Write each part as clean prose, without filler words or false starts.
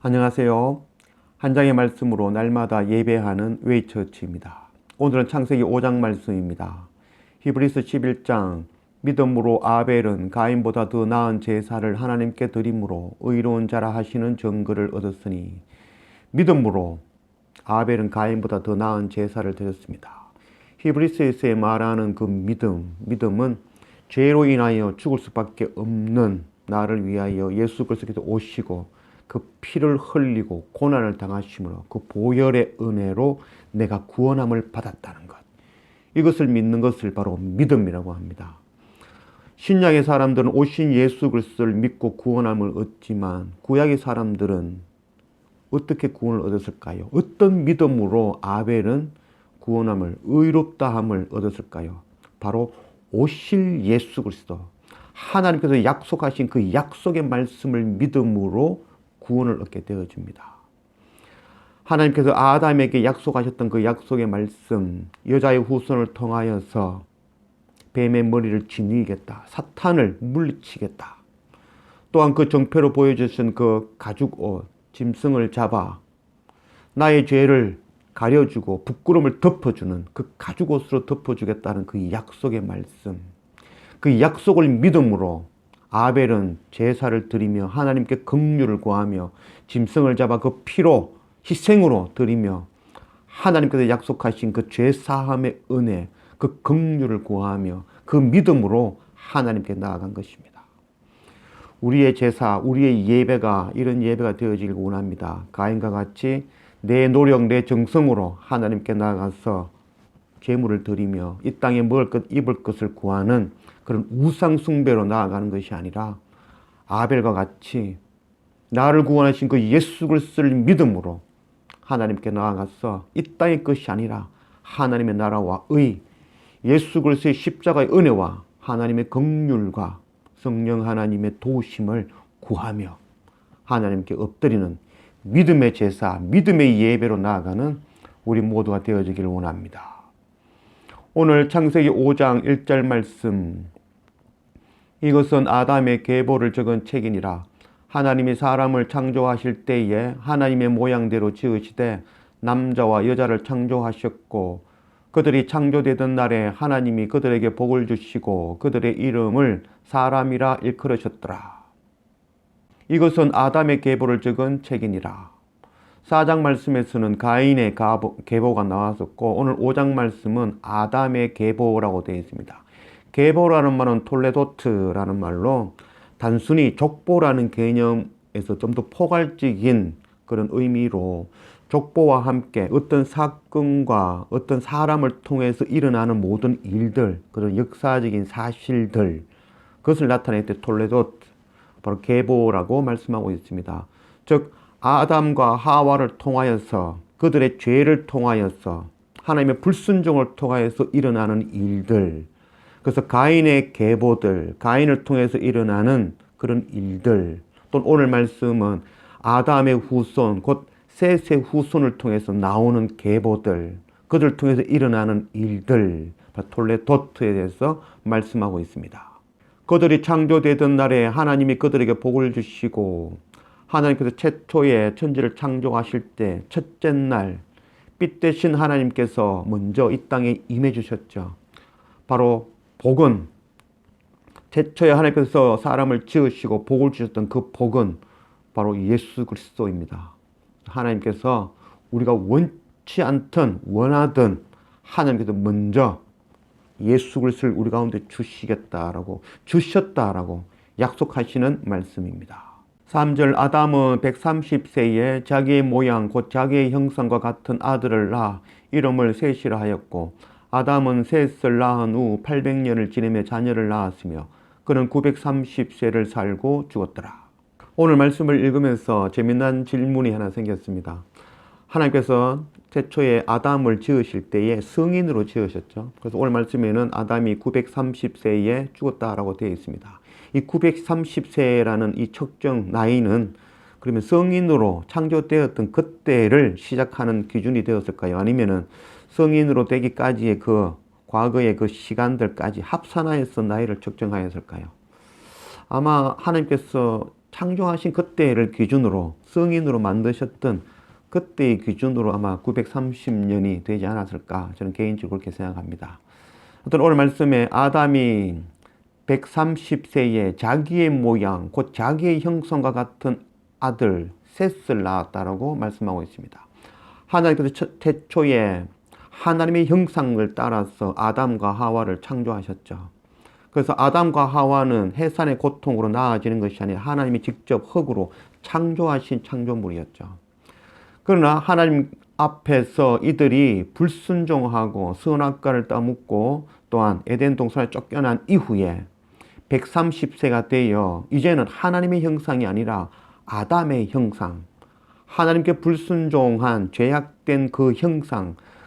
안녕하세요. 한 장의 말씀으로 날마다 예배하는 웨이처치입니다. 오늘은 창세기 5장 말씀입니다. 히브리서 11장 믿음으로 아벨은 가인보다 더 나은 제사를 하나님께 드림으로 의로운 자라 하시는 증거를 얻었으니 믿음으로 아벨은 가인보다 더 나은 제사를 드렸습니다. 히브리서에서 말하는 그 믿음은 죄로 인하여 죽을 수밖에 없는 나를 위하여 예수 그리스도께서 오시고 그 피를 흘리고 고난을 당하심으로 그 보혈의 은혜로 내가 구원함을 받았다는 것. 이것을 믿는 것을 바로 믿음이라고 합니다. 신약의 사람들은 오신 예수 그리스도를 믿고 구원함을 얻지만 구약의 사람들은 어떻게 구원을 얻었을까요? 어떤 믿음으로 아벨은 구원함을, 의롭다함을 얻었을까요? 바로 오실 예수 그리스도, 하나님께서 약속하신 그 약속의 말씀을 믿음으로 구원을 얻게 되어집니다. 하나님께서 아담에게 약속하셨던 그 약속의 말씀, 여자의 후손을 통하여서 뱀의 머리를 지니겠다, 사탄을 물리치겠다. 또한 그 정표로 보여주신 그 가죽옷, 짐승을 잡아 나의 죄를 가려주고 부끄러움을 덮어주는 그 가죽옷으로 덮어주겠다는 그 약속의 말씀, 그 약속을 믿음으로 아벨은 제사를 드리며 하나님께 긍휼을 구하며 짐승을 잡아 그 피로 희생으로 드리며 하나님께서 약속하신 그 죄사함의 은혜, 그 긍휼을 구하며 그 믿음으로 하나님께 나아간 것입니다. 우리의 제사, 우리의 예배가 이런 예배가 되어지길 원합니다. 가인과 같이 내 노력, 내 정성으로 하나님께 나아가서 제물을 드리며 이 땅에 먹을 것, 입을 것을 구하는 그런 우상 숭배로 나아가는 것이 아니라 아벨과 같이 나를 구원하신 그 예수 그리스도를 믿음으로 하나님께 나아가서 이 땅의 것이 아니라 하나님의 나라와 의, 예수 그리스도의 십자가의 은혜와 하나님의 긍휼과 성령 하나님의 도우심을 구하며 하나님께 엎드리는 믿음의 제사, 믿음의 예배로 나아가는 우리 모두가 되어지기를 원합니다. 오늘 창세기 5장 1절 말씀, 이것은 아담의 계보를 적은 책이니라. 하나님이 사람을 창조하실 때에 하나님의 모양대로 지으시되 남자와 여자를 창조하셨고 그들이 창조되던 날에 하나님이 그들에게 복을 주시고 그들의 이름을 사람이라 일컬으셨더라. 이것은 아담의 계보를 적은 책이니라. 4장 말씀에서는 가인의 계보가 나왔었고 오늘 5장 말씀은 아담의 계보라고 되어 있습니다. 계보라는 말은 톨레도트라는 말로 단순히 족보라는 개념에서 좀 더 포괄적인 그런 의미로 족보와 함께 어떤 사건과 어떤 사람을 통해서 일어나는 모든 일들, 그런 역사적인 사실들, 그것을 나타낼 때 톨레도트, 바로 계보라고 말씀하고 있습니다. 즉 아담과 하와를 통하여서 그들의 죄를 통하여서 하나님의 불순종을 통하여서 일어나는 일들, 그래서 가인의 계보들, 가인을 통해서 일어나는 그런 일들, 또 오늘 말씀은 아담의 후손, 곧 셋의 후손을 통해서 나오는 계보들, 그들을 통해서 일어나는 일들, 톨레도트에 대해서 말씀하고 있습니다. 그들이 창조되던 날에 하나님이 그들에게 복을 주시고 하나님께서 최초에 천지를 창조하실 때 첫째 날 빛 대신 하나님께서 먼저 이 땅에 임해 주셨죠. 바로 복은 최초에 하나님께서 사람을 지으시고 복을 주셨던 그 복은 바로 예수 그리스도입니다. 하나님께서 우리가 원치 않든 원하든 하나님께서 먼저 예수 그리스도를 우리 가운데 주셨다라고 약속하시는 말씀입니다. 3절 아담은 130세에 자기의 모양 곧 자기의 형상과 같은 아들을 낳아 이름을 셋이라 하였고 아담은 셋을 낳은 후 800년을 지내며 자녀를 낳았으며 그는 930세를 살고 죽었더라. 오늘 말씀을 읽으면서 재미난 질문이 하나 생겼습니다. 하나님께서 최초에 아담을 지으실 때에 성인으로 지으셨죠. 그래서 오늘 말씀에는 아담이 930세에 죽었다라고 되어 있습니다. 이 930세라는 이 측정 나이는 그러면 성인으로 창조되었던 그때를 시작하는 기준이 되었을까요? 아니면은 성인으로 되기까지의 그 과거의 그 시간들까지 합산하여서 나이를 측정하였을까요? 아마 하나님께서 창조하신 그때를 기준으로 성인으로 만드셨던 그때의 기준으로 아마 930년이 되지 않았을까 저는 개인적으로 그렇게 생각합니다. 어떤 오늘 말씀에 아담이 130세에 자기의 모양, 곧 자기의 형성과 같은 아들 셋을 낳았다라고 말씀하고 있습니다. 하나님께서 태초에 하나님의 형상을 따라서 아담과 하와를 창조하셨죠. 그래서 아담과 하와는 해산의 고통으로 나아지는 것이 아니라 하나님이 직접 흙으로 창조하신 창조물이었죠. 그러나 하나님 앞에서 이들이 불순종하고 선악과를 따먹고 또한 에덴 동산에 쫓겨난 이후에 130세가 되어 이제는 하나님의 형상이 아니라 아담의 형상, 하나님께 불순종한 죄악된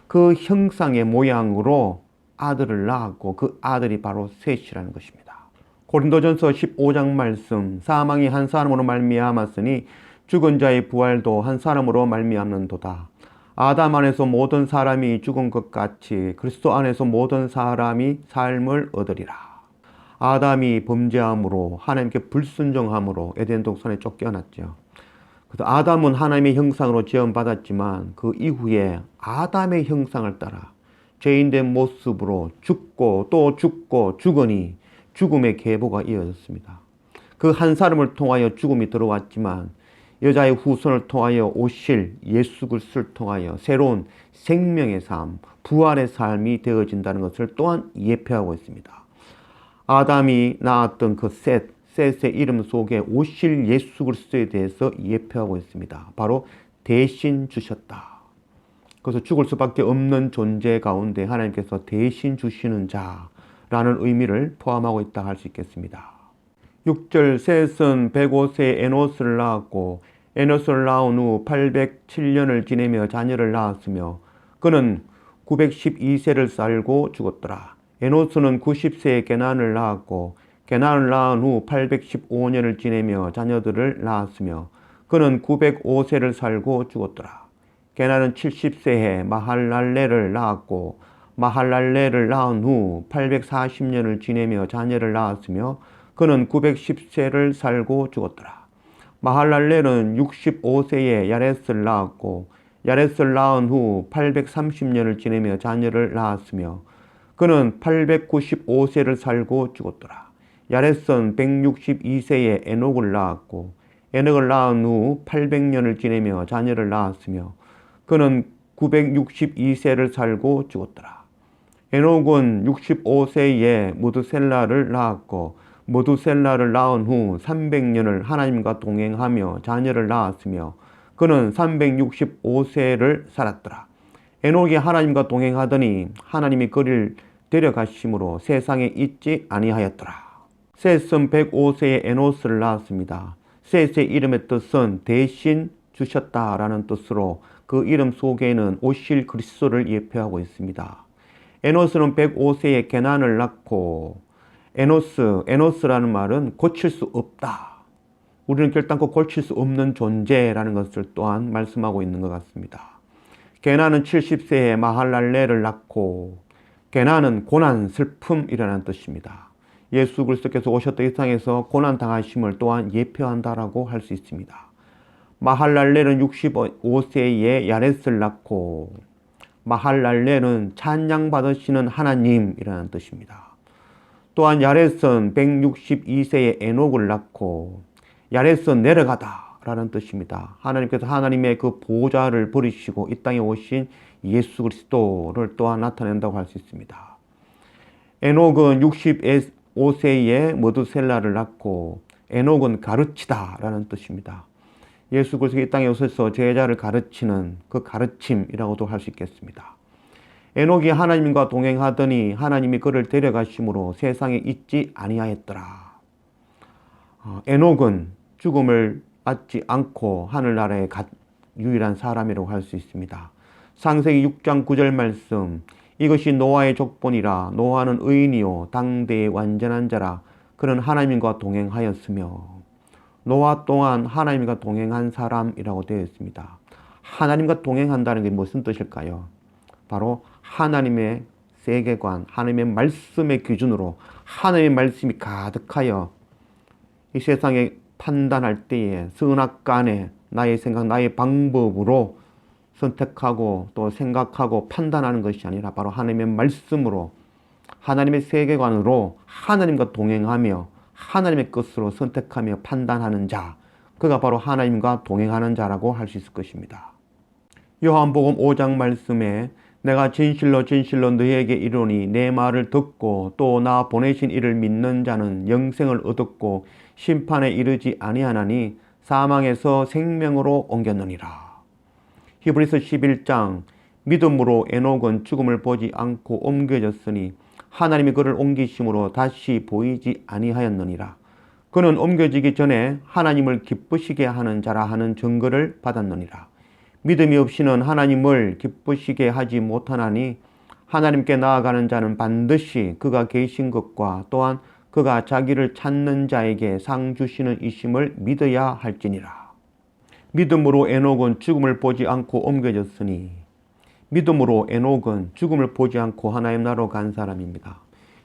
그 형상의 모양으로 아들을 낳았고 그 아들이 바로 셋이라는 것입니다. 고린도전서 15장 말씀, 사망이 한 사람으로 말미암았으니 죽은 자의 부활도 한 사람으로 말미암는도다. 아담 안에서 모든 사람이 죽은 것 같이 그리스도 안에서 모든 사람이 삶을 얻으리라. 아담이 범죄함으로 하나님께 불순종함으로 에덴 동산에 쫓겨났죠. 그래서 아담은 하나님의 형상으로 지음받았지만 그 이후에 아담의 형상을 따라 죄인된 모습으로 죽고 또 죽고 죽으니 죽음의 계보가 이어졌습니다. 그 한 사람을 통하여 죽음이 들어왔지만 여자의 후손을 통하여 오실 예수 그리스도를 통하여 새로운 생명의 삶, 부활의 삶이 되어진다는 것을 또한 예표하고 있습니다. 아담이 낳았던 그 셋의 이름 속에 오실 예수 그리스도에 대해서 예표하고 있습니다. 바로 대신 주셨다. 그래서 죽을 수밖에 없는 존재 가운데 하나님께서 대신 주시는 자라는 의미를 포함하고 있다 할 수 있겠습니다. 6절 셋은 105세에 에노스를 낳았고 에노스를 낳은 후 807년을 지내며 자녀를 낳았으며 그는 912세를 살고 죽었더라. 에노스는 90세에 게난을 낳았고 게난을 낳은 후 815년을 지내며 자녀들을 낳았으며 그는 905세를 살고 죽었더라. 게난은 70세에 마할랄레를 낳았고 마할랄레를 낳은 후 840년을 지내며 자녀를 낳았으며 그는 910세를 살고 죽었더라. 마할랄레는 65세에 야렛을 낳았고 야렛을 낳은 후 830년을 지내며 자녀를 낳았으며 그는 895세를 살고 죽었더라. 야렛은 162세에 에녹을 낳았고 에녹을 낳은 후 800년을 지내며 자녀를 낳았으며 그는 962세를 살고 죽었더라. 에녹은 65세에 무드셀라를 낳았고 무드셀라를 낳은 후 300년을 하나님과 동행하며 자녀를 낳았으며 그는 365세를 살았더라. 에녹이 하나님과 동행하더니 하나님이 그를 데려가심으로 세상에 있지 아니하였더라. 셋은 105세에 에노스를 낳았습니다. 셋의 이름의 뜻은 대신 주셨다라는 뜻으로 그 이름 속에는 오실 그리스도를 예표하고 있습니다. 에노스는 105세에 게난을 낳고 에노스라는 말은 고칠 수 없다. 우리는 결단코 고칠 수 없는 존재라는 것을 또한 말씀하고 있는 것 같습니다. 게난은 70세에 마할랄레를 낳고 게난은 고난, 슬픔이라는 뜻입니다. 예수 그리스도께서 오셨던 이 땅에서 고난 당하심을 또한 예표한다라고 할 수 있습니다. 마할랄레는 65세에 야렛을 낳고 마할랄레는 찬양 받으시는 하나님이라는 뜻입니다. 또한 야렛은 162세에 에녹을 낳고 야렛은 내려가다라는 뜻입니다. 하나님께서 하나님의 그 보좌를 버리시고 이 땅에 오신 예수 그리스도를 또한 나타낸다고 할 수 있습니다. 에녹은 65세에 무드셀라를 낳고 에녹은 가르치다라는 뜻입니다. 예수 그리스도 이 땅에 오셔서 제자를 가르치는 그 가르침이라고도 할 수 있겠습니다. 에녹이 하나님과 동행하더니 하나님이 그를 데려가심으로 세상에 있지 아니하였더라. 에녹은 죽음을 맞지 않고 하늘나라에 간 유일한 사람이라고 할 수 있습니다. 창세기 6장 9절 말씀, 이것이 노아의 족본이라. 노아는 의인이요 당대의 완전한 자라. 그는 하나님과 동행하였으며. 노아 또한 하나님과 동행한 사람이라고 되어 있습니다. 하나님과 동행한다는 게 무슨 뜻일까요? 바로 하나님의 세계관, 하나님의 말씀의 기준으로 하나님의 말씀이 가득하여 이 세상에 판단할 때에 선악간에 나의 생각, 나의 방법으로 선택하고 또 생각하고 판단하는 것이 아니라 바로 하나님의 말씀으로, 하나님의 세계관으로 하나님과 동행하며 하나님의 것으로 선택하며 판단하는 자, 그가 바로 하나님과 동행하는 자라고 할 수 있을 것입니다. 요한복음 5장 말씀에 내가 진실로 진실로 너희에게 이르노니 내 말을 듣고 또 나 보내신 이를 믿는 자는 영생을 얻었고 심판에 이르지 아니하나니 사망에서 생명으로 옮겼느니라. 히브리서 11장 믿음으로 에녹은 죽음을 보지 않고 옮겨졌으니 하나님이 그를 옮기심으로 다시 보이지 아니하였느니라. 그는 옮겨지기 전에 하나님을 기쁘시게 하는 자라 하는 증거를 받았느니라. 믿음이 없이는 하나님을 기쁘시게 하지 못하나니 하나님께 나아가는 자는 반드시 그가 계신 것과 또한 그가 자기를 찾는 자에게 상 주시는 이심을 믿어야 할지니라. 믿음으로 에녹은 죽음을 보지 않고 옮겨졌으니, 믿음으로 에녹은 죽음을 보지 않고 하나님 나라로 간 사람입니다.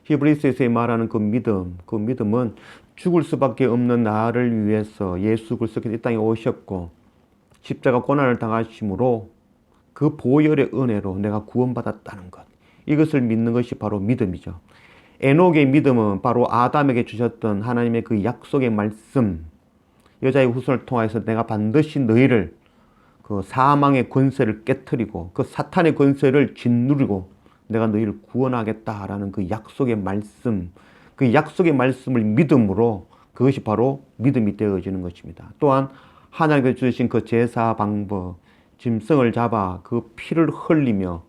히브리서에서 말하는 그 믿음은 죽을 수밖에 없는 나를 위해서 예수 그리스도께서 이 땅에 오셨고 십자가 고난을 당하심으로 그 보혈의 은혜로 내가 구원받았다는 것, 이것을 믿는 것이 바로 믿음이죠. 에녹의 믿음은 바로 아담에게 주셨던 하나님의 그 약속의 말씀, 여자의 후손을 통하여서 내가 반드시 너희를 그 사망의 권세를 깨트리고 그 사탄의 권세를 짓누르고 내가 너희를 구원하겠다라는 그 약속의 말씀, 그 약속의 말씀을 믿음으로, 그것이 바로 믿음이 되어지는 것입니다. 또한 하나님께서 주신 그 제사 방법, 짐승을 잡아 그 피를 흘리며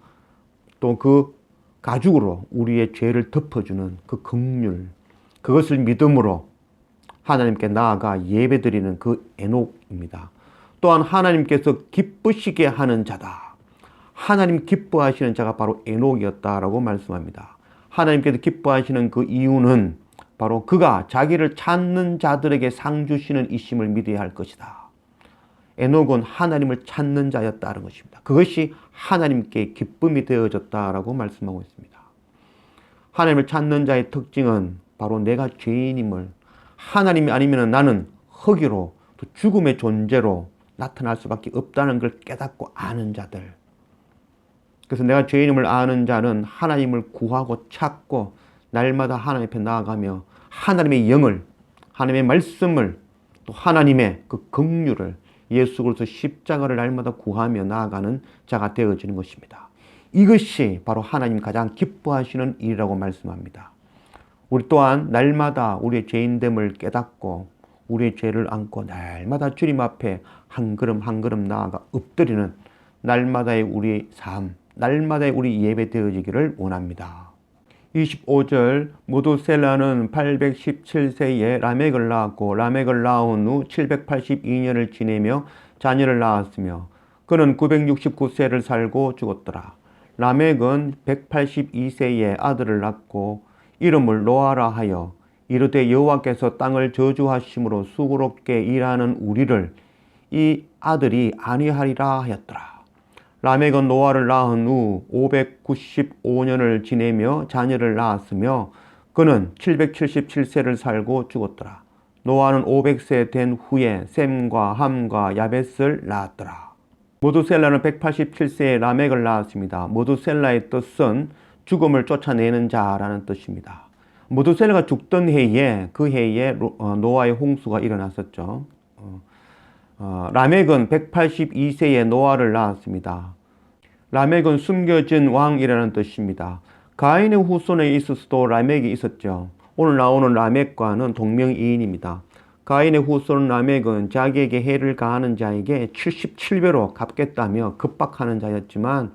또 그 가죽으로 우리의 죄를 덮어주는 그 긍휼, 그것을 믿음으로 하나님께 나아가 예배드리는 그 에녹입니다. 또한 하나님께서 기쁘시게 하는 자다. 하나님 기뻐하시는 자가 바로 에녹이었다라고 말씀합니다. 하나님께서 기뻐하시는 그 이유는 바로 그가 자기를 찾는 자들에게 상 주시는 이심을 믿어야 할 것이다. 에녹은 하나님을 찾는 자였다는 것입니다. 그것이 하나님께 기쁨이 되어졌다라고 말씀하고 있습니다. 하나님을 찾는 자의 특징은 바로 내가 죄인임을, 하나님이 아니면 나는 흙이로 또 죽음의 존재로 나타날 수밖에 없다는 걸 깨닫고 아는 자들. 그래서 내가 죄인임을 아는 자는 하나님을 구하고 찾고 날마다 하나님 앞에 나아가며 하나님의 영을, 하나님의 말씀을, 또 하나님의 그 긍휼을, 예수 그리스도 십자가를 날마다 구하며 나아가는 자가 되어지는 것입니다. 이것이 바로 하나님 가장 기뻐하시는 일이라고 말씀합니다. 우리 또한 날마다 우리의 죄인됨을 깨닫고 우리의 죄를 안고 날마다 주님 앞에 한 걸음 한 걸음 나아가 엎드리는 날마다의 우리의 삶, 날마다의 우리 예배 되어지기를 원합니다. 25절 무두셀라는 817세에 라멕을 낳았고 라멕을 낳은 후 782년을 지내며 자녀를 낳았으며 그는 969세를 살고 죽었더라. 라멕은 182세에 아들을 낳고 이름을 노아라 하여 이르되 여호와께서 땅을 저주하심으로 수고롭게 일하는 우리를 이 아들이 아니하리라 하였더라. 라멕은 노아를 낳은 후 595년을 지내며 자녀를 낳았으며 그는 777세를 살고 죽었더라. 노아는 500세 된 후에 셈과 함과 야벳을 낳았더라. 무두셀라는 187세에 라멕을 낳았습니다. 무두셀라의 뜻은 죽음을 쫓아내는 자라는 뜻입니다. 무두셀라가 죽던 해에 그 해에 노아의 홍수가 일어났었죠. 라멕은 182세에 노아를 낳았습니다. 라멕은 숨겨진 왕이라는 뜻입니다. 가인의 후손에 있어서도 라멕이 있었죠. 오늘 나오는 라멕과는 동명이인입니다. 가인의 후손 라멕은 자기에게 해를 가하는 자에게 77배로 갚겠다며 급박하는 자였지만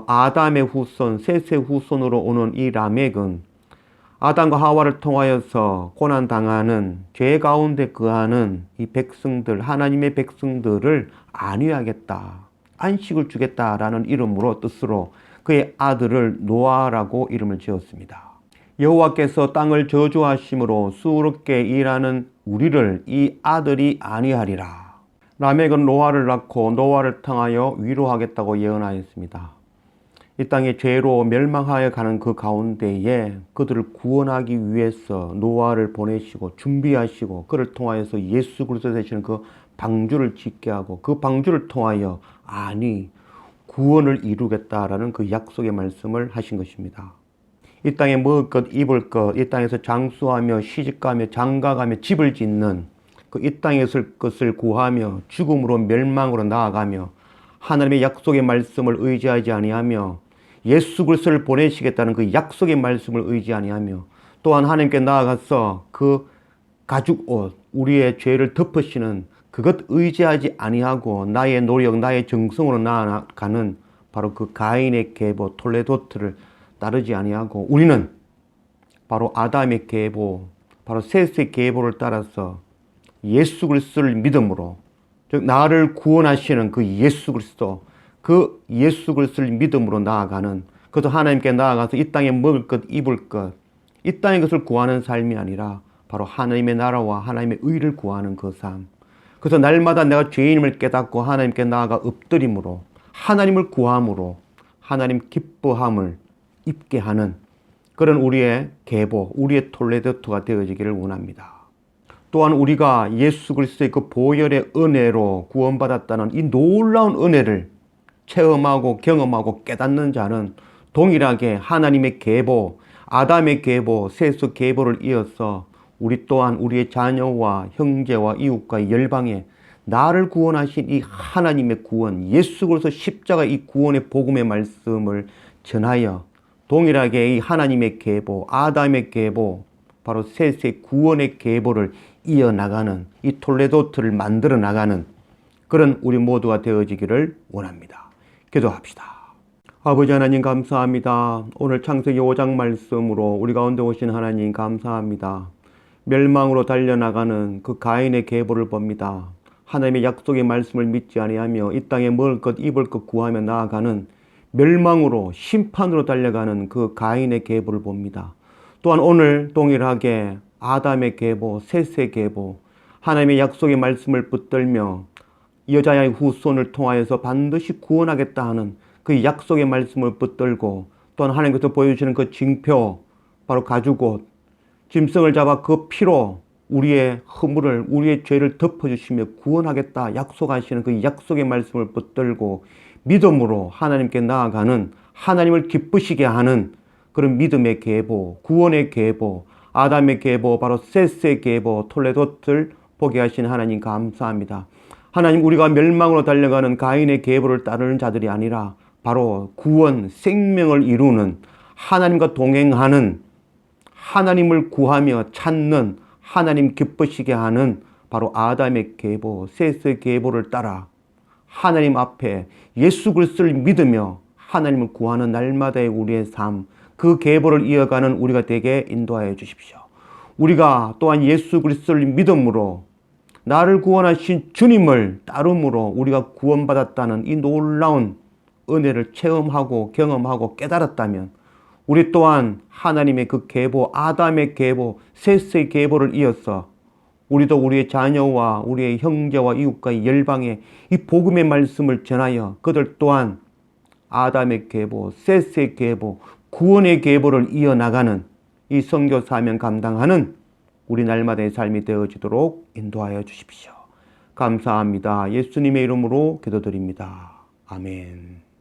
아담의 후손, 셋의 후손으로 오는 이 라멕은 아담과 하와를 통하여서 고난당하는 죄 가운데 거하는 이 백성들, 하나님의 백성들을 안위하겠다, 안식을 주겠다라는 이름으로 뜻으로 그의 아들을 노아라고 이름을 지었습니다. 여호와께서 땅을 저주하심으로 수고롭게 일하는 우리를 이 아들이 안위하리라. 라멕은 노아를 낳고 노아를 통하여 위로하겠다고 예언하였습니다. 이 땅에 죄로 멸망하여 가는 그 가운데에 그들을 구원하기 위해서 노아를 보내시고 준비하시고 그를 통하여서 예수 그리스도 되시는 그 방주를 짓게 하고 그 방주를 통하여 구원을 이루겠다라는 그 약속의 말씀을 하신 것입니다. 이 땅에 먹을 것, 입을 것, 이 땅에서 장수하며 시집가며 장가가며 집을 짓는 그 이 땅에서 것을 구하며 죽음으로 멸망으로 나아가며 하나님의 약속의 말씀을 의지하지 아니하며 예수 그리스도를 보내시겠다는 그 약속의 말씀을 의지 아니하며 또한 하나님께 나아가서 그 가죽 옷, 우리의 죄를 덮으시는 그것 의지하지 아니하고 나의 노력, 나의 정성으로 나아가는 바로 그 가인의 계보, 톨레도트를 따르지 아니하고 우리는 바로 아담의 계보, 바로 셋의 계보를 따라서 예수 그리스도를 믿음으로, 즉 나를 구원하시는 그 예수 그리스도를 믿음으로 나아가는, 그것도 하나님께 나아가서 이 땅에 먹을 것, 입을 것, 이 땅의 것을 구하는 삶이 아니라 바로 하나님의 나라와 하나님의 의를 구하는 그 삶. 그래서 날마다 내가 죄인임을 깨닫고 하나님께 나아가 엎드림으로 하나님을 구함으로 하나님 기뻐함을 입게 하는 그런 우리의 계보, 우리의 톨레도트가 되어지기를 원합니다. 또한 우리가 예수 그리스도의 그 보혈의 은혜로 구원받았다는 이 놀라운 은혜를 체험하고 경험하고 깨닫는 자는 동일하게 하나님의 계보, 아담의 계보, 셋의 계보를 이어서 우리 또한 우리의 자녀와 형제와 이웃과 열방에 나를 구원하신 이 하나님의 구원, 예수 그리스도 십자가 이 구원의 복음의 말씀을 전하여 동일하게 이 하나님의 계보, 아담의 계보, 바로 셋의 구원의 계보를 이어나가는 이 톨레도트를 만들어 나가는 그런 우리 모두가 되어지기를 원합니다. 기도합시다. 아버지 하나님 감사합니다. 오늘 창세기 5장 말씀으로 우리 가운데 오신 하나님 감사합니다. 멸망으로 달려나가는 그 가인의 계보를 봅니다. 하나님의 약속의 말씀을 믿지 아니하며 이 땅에 먹을 것 입을 것 구하며 나아가는 멸망으로 심판으로 달려가는 그 가인의 계보를 봅니다. 또한 오늘 동일하게 아담의 계보, 셋의 계보, 하나님의 약속의 말씀을 붙들며 여자의 후손을 통하여서 반드시 구원하겠다 하는 그 약속의 말씀을 붙들고 또한 하나님께서 보여주시는 그 징표, 바로 가죽옷, 짐승을 잡아 그 피로 우리의 허물을, 우리의 죄를 덮어주시며 구원하겠다 약속하시는 그 약속의 말씀을 붙들고 믿음으로 하나님께 나아가는, 하나님을 기쁘시게 하는 그런 믿음의 계보, 구원의 계보, 아담의 계보, 바로 셋의 계보, 톨레도트를 보게 하신 하나님 감사합니다. 하나님, 우리가 멸망으로 달려가는 가인의 계보를 따르는 자들이 아니라 바로 구원, 생명을 이루는, 하나님과 동행하는, 하나님을 구하며 찾는, 하나님 기쁘시게 하는 바로 아담의 계보, 셋의 계보를 따라 하나님 앞에 예수 그리스도를 믿으며 하나님을 구하는 날마다의 우리의 삶, 그 계보를 이어가는 우리가 되게 인도하여 주십시오. 우리가 또한 예수 그리스도를 믿음으로 나를 구원하신 주님을 따름으로 우리가 구원받았다는 이 놀라운 은혜를 체험하고 경험하고 깨달았다면 우리 또한 하나님의 그 계보, 아담의 계보, 셋의 계보를 이어서 우리도 우리의 자녀와 우리의 형제와 이웃과 열방에 이 복음의 말씀을 전하여 그들 또한 아담의 계보, 셋의 계보, 구원의 계보를 이어나가는 이 선교 사명 감당하는 우리 날마다의 삶이 되어지도록 인도하여 주십시오. 감사합니다. 예수님의 이름으로 기도드립니다. 아멘.